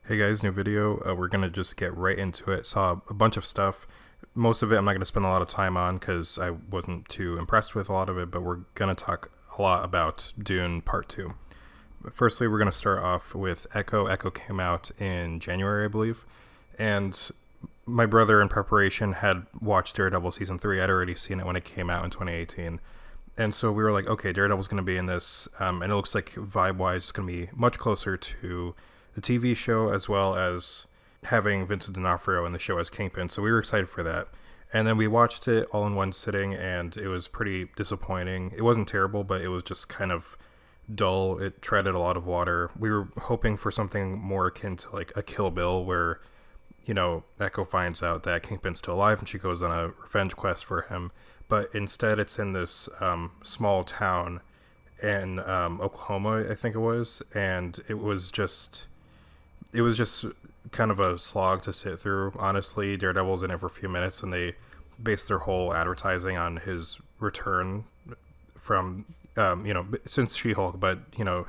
Hey guys, new video. We're gonna just get right into it. Saw a bunch of stuff. Most of it I'm not gonna spend a lot of time on because I wasn't too impressed with a lot of it, but we're gonna talk a lot about Dune Part 2. But firstly, we're gonna start off with Echo. Echo came out in January, I believe. And my brother, in preparation, had watched Daredevil Season 3. I'd already seen it when it came out in 2018. And so we were like, okay, Daredevil's going to be in this. And it looks like vibe-wise, it's going to be much closer to the TV show, as well as having Vincent D'Onofrio in the show as Kingpin. So we were excited for that. And then we watched it all in one sitting, and it was pretty disappointing. It wasn't terrible, but it was just kind of dull. It treaded a lot of water. We were hoping for something more akin to like a Kill Bill, where, Echo finds out that Kingpin's still alive, and she goes on a revenge quest for him. But instead, it's in this small town in Oklahoma, I think it was, and it was just kind of a slog to sit through. Honestly, Daredevil's in it for a few minutes, and they base their whole advertising on his return from, since She-Hulk, but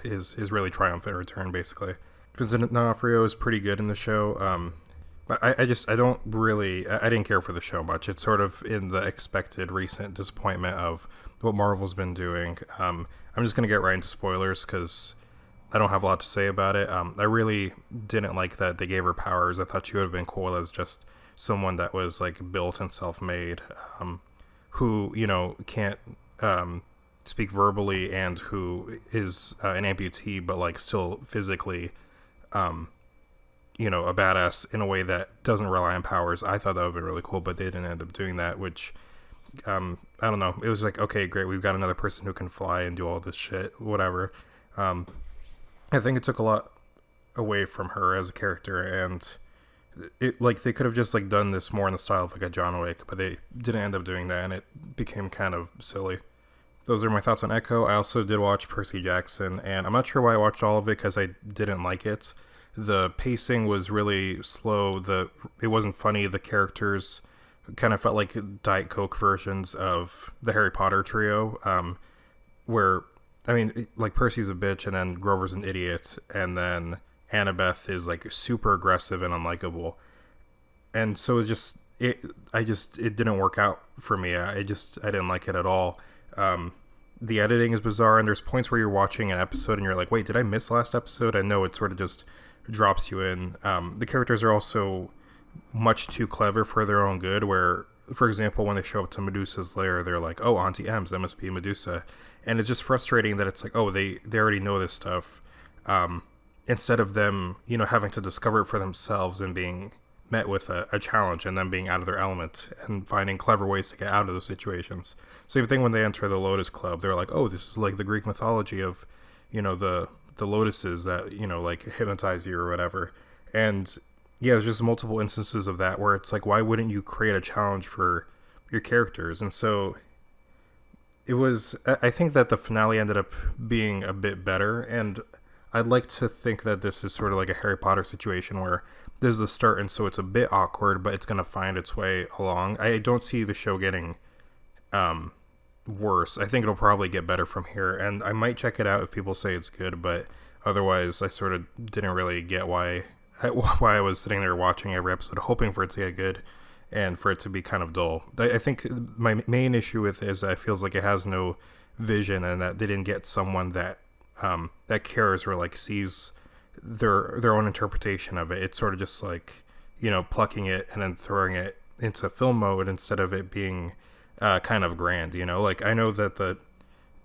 his really triumphant return, basically. Vincent D'Onofrio is pretty good in the show. But I didn't care for the show much. It's sort of in the expected recent disappointment of what Marvel's been doing. I'm just going to get right into spoilers because I don't have a lot to say about it. I really didn't like that they gave her powers. I thought she would have been cool as just someone that was like built and self-made, who, can't speak verbally and who is an amputee, but like still physically, a badass in a way that doesn't rely on powers. I thought that would be really cool, but they didn't end up doing that, which, I don't know. It was like, okay, great. We've got another person who can fly and do all this shit, whatever. I think it took a lot away from her as a character, and they could have just like done this more in the style of like a John Wick, but they didn't end up doing that, and it became kind of silly. Those are my thoughts on Echo. I also did watch Percy Jackson, and I'm not sure why I watched all of it because I didn't like it. The pacing was really slow. It wasn't funny. The characters kind of felt like Diet Coke versions of the Harry Potter trio, where, I mean, like Percy's a bitch, and then Grover's an idiot, and then Annabeth is like super aggressive and unlikable. And so it didn't work out for me. I didn't like it at all. The editing is bizarre, and there's points where you're watching an episode and you're like, wait, did I miss last episode? I know it sort of just drops you in. The characters are also much too clever for their own good, where, for example, when they show up to Medusa's lair, they're like, oh, Auntie M's, that must be Medusa. And it's just frustrating that it's like, oh, they already know this stuff, instead of them, having to discover it for themselves and being met with a challenge and then being out of their element and finding clever ways to get out of those situations. Same thing when they enter the Lotus Club. They're like, oh, this is like the Greek mythology of, the lotuses that, like hypnotize you or whatever. And yeah, there's just multiple instances of that where it's like, why wouldn't you create a challenge for your characters? And so I think that the finale ended up being a bit better, and I'd like to think that this is sort of like a Harry Potter situation where this is the start, and so it's a bit awkward, but it's going to find its way along. I don't see the show getting worse. I think it'll probably get better from here, and I might check it out if people say it's good, but otherwise I sort of didn't really get why I was sitting there watching every episode hoping for it to get good and for it to be kind of dull. I think my main issue with it is that it feels like it has no vision, and that they didn't get someone that cares or like sees their own interpretation of it. It's sort of just like, plucking it and then throwing it into film mode instead of it being kind of grand, like I know that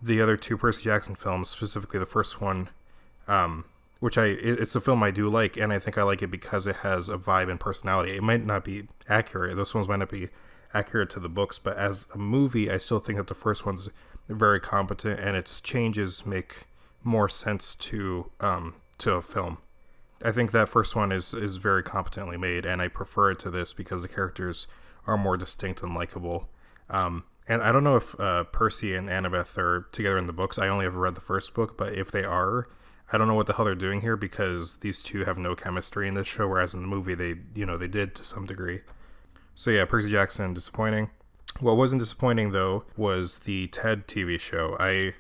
the other two Percy Jackson films, specifically the first one, which it's a film I do like, and I think I like it because it has a vibe and personality. It might not be accurate. Those ones might not be accurate to the books, but as a movie, I still think that the first one's very competent, and its changes make more sense to a film. I think that first one is very competently made, and I prefer it to this because the characters are more distinct and likable. And I don't know if Percy and Annabeth are together in the books. I only ever read the first book, but if they are, I don't know what the hell they're doing here because these two have no chemistry in this show, whereas in the movie they did to some degree. So yeah, Percy Jackson, disappointing. What wasn't disappointing though was the Ted TV show. I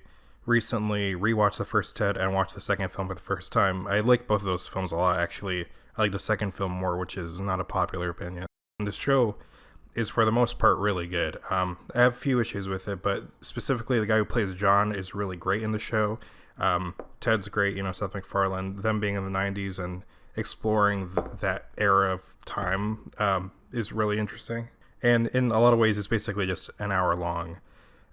recently rewatched the first Ted and watched the second film for the first time. I like both of those films a lot, actually. I like the second film more, which is not a popular opinion. And the show is, for the most part, really good. I have a few issues with it, but specifically the guy who plays John is really great in the show. Ted's great, Seth MacFarlane. Them being in the 90s and exploring that era of time is really interesting. And in a lot of ways, it's basically just an hour long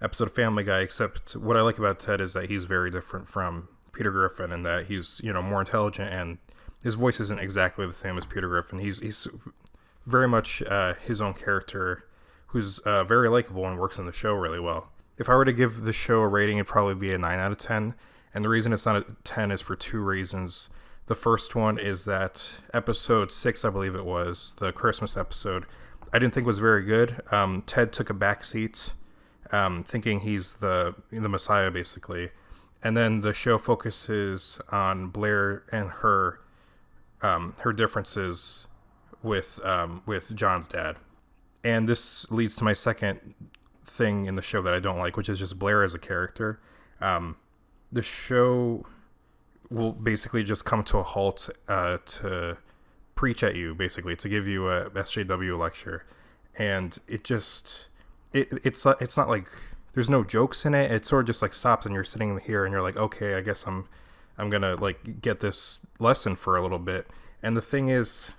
episode of Family Guy, except what I like about Ted is that he's very different from Peter Griffin in that he's, more intelligent, and his voice isn't exactly the same as Peter Griffin. He's very much his own character, who's very likable and works in the show really well. If I were to give the show a rating, it'd probably be a 9 out of 10. And the reason it's not a 10 is for two reasons. The first one is that episode 6, I believe it was, the Christmas episode, I didn't think was very good. Ted took a back seat, thinking he's the Messiah, basically. And then the show focuses on Blair and her differences with John's dad. And this leads to my second thing in the show that I don't like, which is just Blair as a character. The show will basically just come to a halt to preach at you, basically, to give you a SJW lecture. And it just... It's not like there's no jokes in it. It sort of just like stops and you're sitting here and you're like, okay, I guess I'm gonna like get this lesson for a little bit. And the thing is,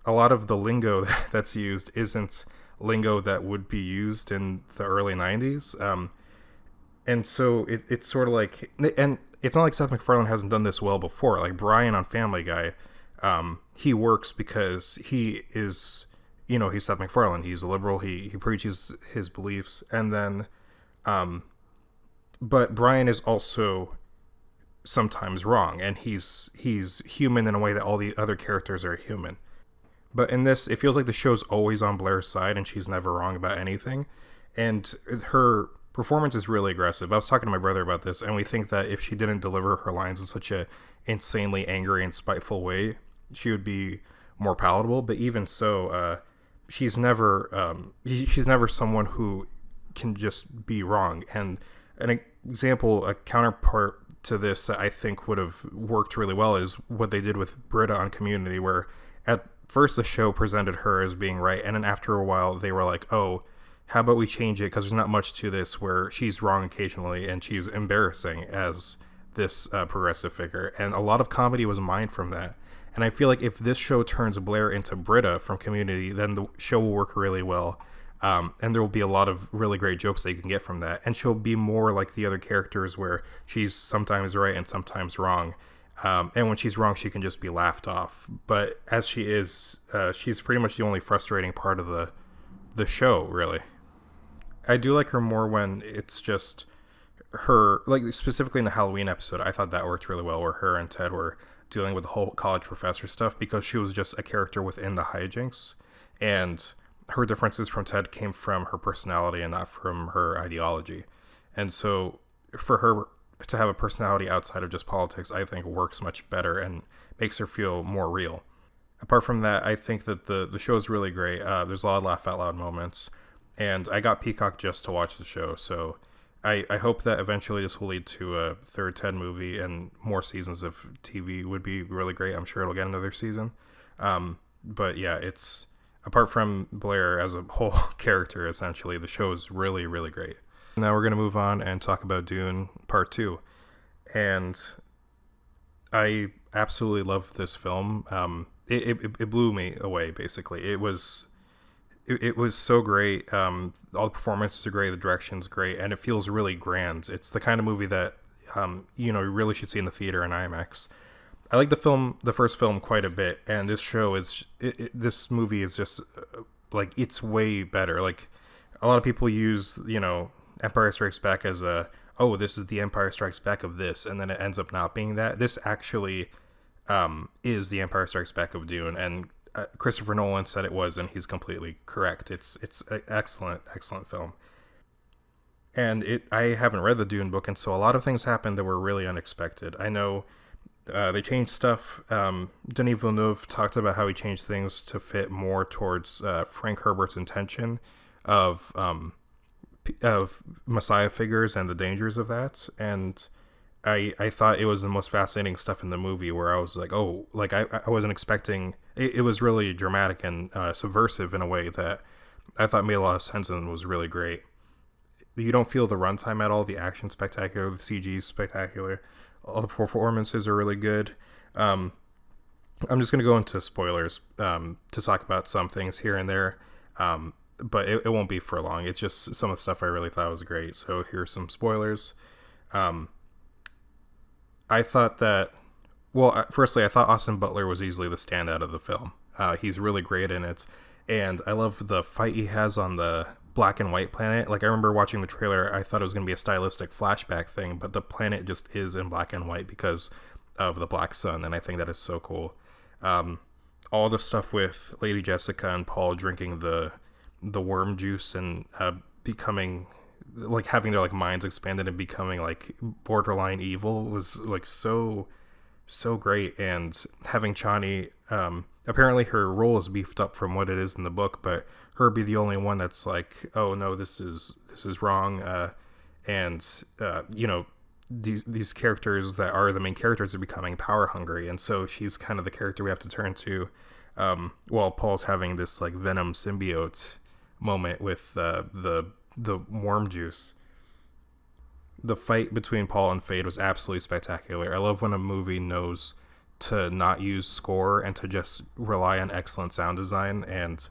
a lot of the lingo that's used isn't lingo that would be used in the early 90s. And so it's sort of like, and it's not like Seth MacFarlane hasn't done this well before. Like Brian on Family Guy, he works because he is, he's Seth MacFarlane. He's a liberal. He preaches his beliefs. And then, but Brian is also sometimes wrong, and he's human in a way that all the other characters are human. But in this, it feels like the show's always on Blair's side, and she's never wrong about anything. And her performance is really aggressive. I was talking to my brother about this, and we think that if she didn't deliver her lines in such a insanely angry and spiteful way, she would be more palatable. But even so, she's never someone who can just be wrong. And an example, a counterpart to this that I think would have worked really well is what they did with Britta on Community, where at first the show presented her as being right, and then after a while they were like, oh, how about we change it, because there's not much to this, where she's wrong occasionally and she's embarrassing as this progressive figure. And a lot of comedy was mined from that. And I feel like if this show turns Blair into Britta from Community, then the show will work really well. And there will be a lot of really great jokes that you can get from that. And she'll be more like the other characters, where she's sometimes right and sometimes wrong. And when she's wrong, she can just be laughed off. But as she is, she's pretty much the only frustrating part of the show, really. I do like her more when it's just her, like specifically in the Halloween episode. I thought that worked really well, where her and Ted were dealing with the whole college professor stuff, because she was just a character within the hijinks, and her differences from Ted came from her personality and not from her ideology. And so for her to have a personality outside of just politics, I think works much better and makes her feel more real. Apart from that, I think that the show is really great. There's a lot of laugh out loud moments, and I got Peacock just to watch the show, so I hope that eventually this will lead to a third Ted movie, and more seasons of TV would be really great. I'm sure it'll get another season. But yeah, it's, apart from Blair as a whole character, essentially, the show is really, really great. Now we're going to move on and talk about Dune Part 2. And I absolutely love this film. It blew me away, basically. It was so great. All the performances are great, the direction's great, and it feels really grand. It's the kind of movie that you really should see in the theater in IMAX. I like the first film quite a bit, and this show is this movie is just like, it's way better. Like, a lot of people use Empire Strikes Back as this is the Empire Strikes Back of this, and then it ends up not being that. This actually is the Empire Strikes Back of Dune, and Christopher Nolan said it was, and he's completely correct. It's an excellent film. And I haven't read the Dune book, and so a lot of things happened that were really unexpected. I know they changed stuff. Denis Villeneuve talked about how he changed things to fit more towards Frank Herbert's intention of Messiah figures and the dangers of that. And I thought it was the most fascinating stuff in the movie where I was like, oh, like I wasn't expecting it. It was really dramatic and subversive in a way that I thought made a lot of sense and was really great. You don't feel the runtime at all. The action spectacular, the CG is spectacular. All the performances are really good. Um, I'm just gonna go into spoilers to talk about some things here and there, but it won't be for long. It's just some of the stuff I really thought was great. So here's some spoilers. Um, I thought that, well, firstly, I thought Austin Butler was easily the standout of the film. He's really great in it, and I love the fight he has on the black and white planet. Like, I remember watching the trailer, I thought it was going to be a stylistic flashback thing, but the planet just is in black and white because of the black sun, and I think that is so cool. Um, all the stuff with Lady Jessica and Paul drinking the worm juice and becoming like having their like minds expanded and becoming like borderline evil was like so great. And having Chani, apparently her role is beefed up from what it is in the book, but her be the only one that's like, oh no, this is wrong. And you know, these characters that are the main characters are becoming power hungry, and so she's kind of the character we have to turn to, while Paul's having this like Venom symbiote moment with the worm juice. The fight between Paul and Fade was absolutely spectacular. I love when a movie knows to not use score and to just rely on excellent sound design. And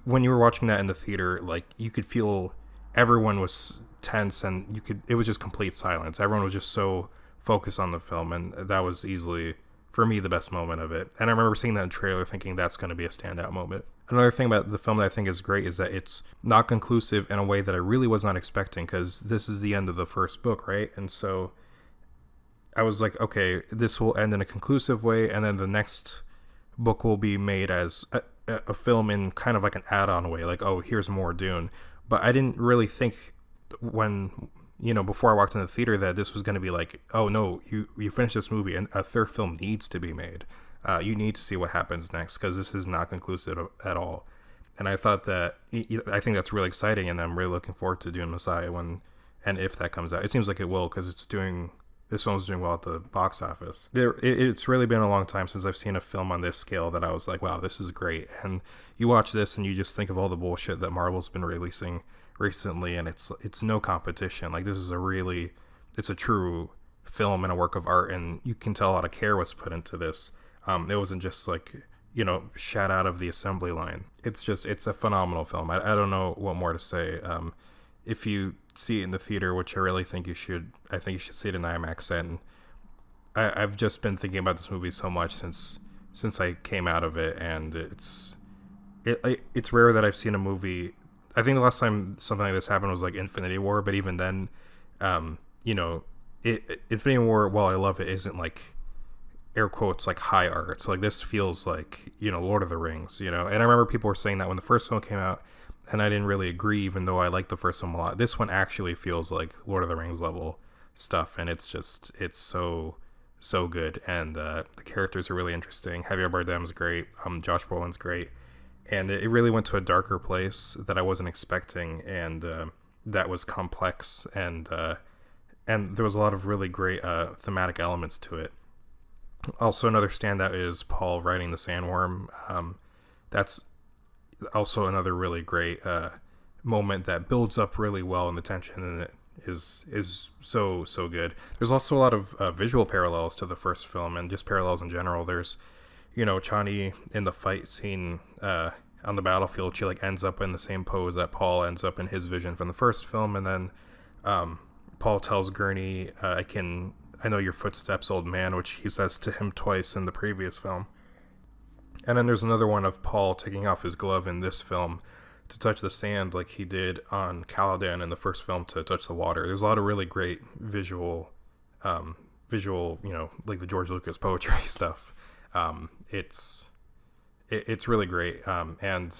when you were watching that in the theater, like you could feel everyone was tense, and it was just complete silence. Everyone was just so focused on the film, and that was easily for me the best moment of it. And I remember seeing that in the trailer thinking that's going to be a standout moment. Another thing about the film that I think is great is that it's not conclusive in a way that I really was not expecting, because this is the end of the first book, right? And so I was like, okay, this will end in a conclusive way, and then the next book will be made as a film in kind of like an add-on way, like, oh, here's more Dune. But I didn't really think when, you know, before I walked in the theater that this was going to be like, oh no, you finish this movie and a third film needs to be made. You need to see what happens next, because this is not conclusive at all. And I thought that, I think that's really exciting, and I'm really looking forward to Dune Messiah when and if that comes out. It seems like it will, because this film's doing well at the box office. It's really been a long time since I've seen a film on this scale that I was like, wow, this is great. And you watch this and you just think of all the bullshit that Marvel's been releasing recently, and it's no competition. Like, this is it's a true film and a work of art, and you can tell a lot of care was put into this. It wasn't just like, you know, shot out of the assembly line. It's a phenomenal film. I don't know what more to say. If you see it in the theater, which I really think you should, I think you should see it in IMAX. And I've just been thinking about this movie so much since I came out of it, and it's rare that I've seen a movie. I think the last time something like this happened was like Infinity War, but even then, you know, Infinity War, while I love it, isn't like air quotes like high art. So like this feels like, you know, Lord of the Rings, you know. And I remember people were saying that when the first film came out, and I didn't really agree, even though I liked the first one a lot. This one actually feels like Lord of the Rings level stuff, and it's so good. And the characters are really interesting. Javier Bardem's great. Josh Brolin's great. And it really went to a darker place that I wasn't expecting, and that was complex, and there was a lot of really great thematic elements to it. Also, another standout is Paul riding the sandworm. That's also another really great moment that builds up really well, and the tension in it is so good. There's also a lot of visual parallels to the first film, and just parallels in general. There's, you know, Chani in the fight scene on the battlefield, she like ends up in the same pose that Paul ends up in his vision from the first film, and then Paul tells Gurney, I know your footsteps, old man, which he says to him twice in the previous film. And then there's another one of Paul taking off his glove in this film to touch the sand like he did on Caladan in the first film to touch the water. There's a lot of really great visual, you know, like the George Lucas poetry stuff. It's really great. And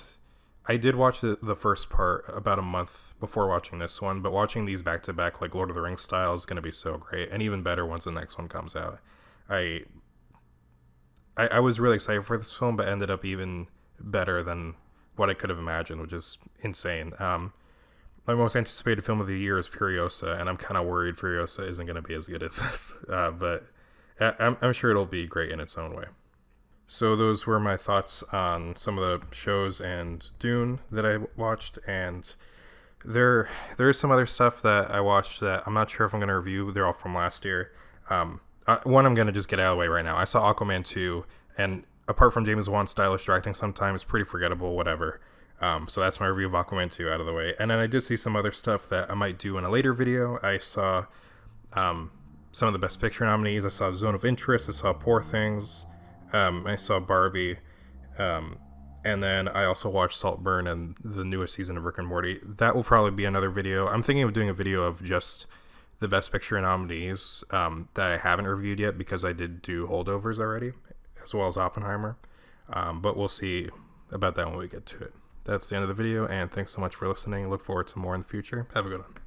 I did watch the first part about a month before watching this one, but watching these back to back, like Lord of the Rings style, is going to be so great, and even better once the next one comes out. I was really excited for this film, but ended up even better than what I could have imagined, which is insane. my most anticipated film of the year is Furiosa, and I'm kind of worried Furiosa isn't going to be as good as this. But I'm sure it'll be great in its own way. So those were my thoughts on some of the shows and Dune that I watched, and there's some other stuff that I watched that I'm not sure if I'm going to review. They're all from last year. One I'm going to just get out of the way right now. I saw Aquaman 2, and apart from James Wan's stylish directing sometimes, pretty forgettable, whatever. So that's my review of Aquaman 2 out of the way. And then I did see some other stuff that I might do in a later video. I saw some of the Best Picture nominees. I saw Zone of Interest. I saw Poor Things. I saw Barbie. And then I also watched Saltburn and the newest season of Rick and Morty. That will probably be another video. I'm thinking of doing a video of just the Best Picture nominees that I haven't reviewed yet, because I did do Holdovers already, as well as Oppenheimer. But we'll see about that when we get to it. That's the end of the video, and thanks so much for listening. Look forward to more in the future. Have a good one.